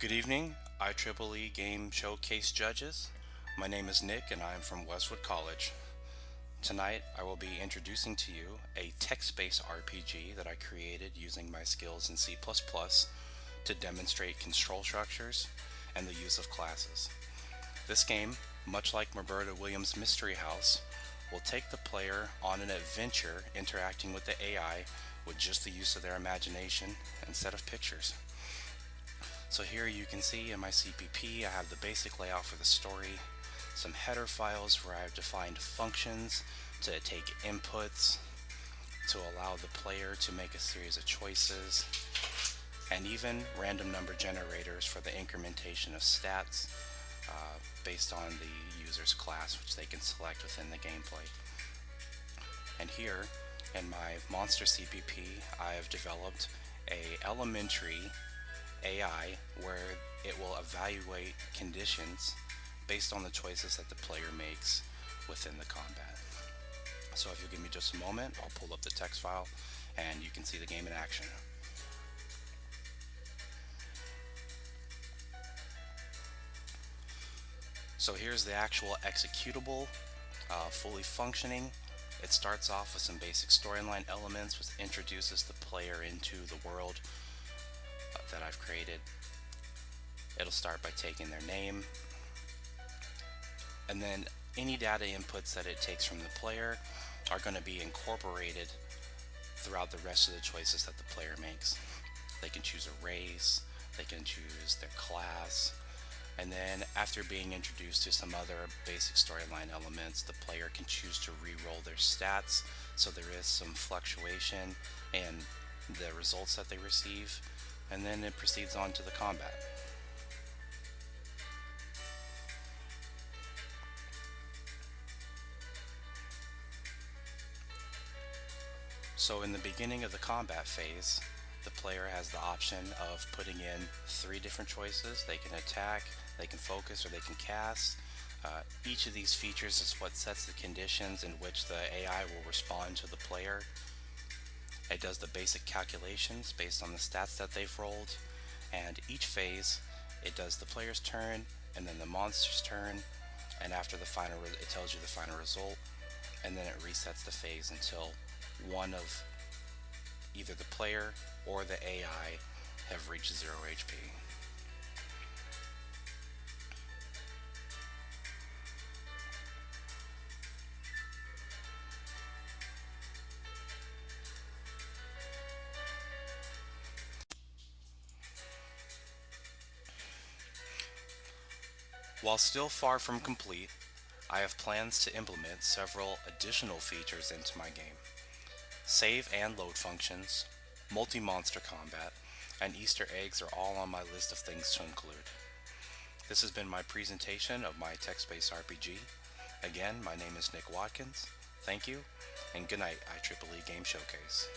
Good evening, IEEE Game Showcase judges. My name is Nick and I am from Westwood College. Tonight I will be introducing to you a text-based RPG that I created using my skills in C++ to demonstrate control structures and the use of classes. This game, much like Roberta Williams' Mystery House, will take the player on an adventure interacting with the AI with just the use of their imagination instead of pictures. So here you can see in my CPP I have the basic layout for the story, some header files where I've defined functions to take inputs to allow the player to make a series of choices, and even random number generators for the incrementation of stats based on the user's class, which they can select within the gameplay. And here in my monster CPP I have developed a elementary AI where it will evaluate conditions based on the choices that the player makes within the combat. So if you'll give me just a moment, I'll pull up the text file and you can see the game in action. So here's the actual executable, fully functioning. It starts off with some basic storyline elements, which introduces the player into the world that I've created. It'll start by taking their name, and then any data inputs that it takes from the player are going to be incorporated throughout the rest of the choices that the player makes. They can choose a race, they can choose their class, and then after being introduced to some other basic storyline elements, the player can choose to re-roll their stats, so there is some fluctuation in the results that they receive, and then it proceeds on to the combat. So in the beginning of the combat phase, the player has the option of putting in 3 different choices. They can attack, they can focus, or they can cast. Each of these features is what sets the conditions in which the AI will respond to the player. It does the basic calculations based on the stats that they've rolled, and each phase it does the player's turn and then the monster's turn, and after the final it tells you the final result, and then it resets the phase until one of either the player or the AI have reached 0 HP. While still far from complete, I have plans to implement several additional features into my game. Save and load functions, multi-monster combat, and Easter eggs are all on my list of things to include. This has been my presentation of my text-based RPG. Again, my name is Nick Watkins. Thank you, and good night, IEEE Game Showcase.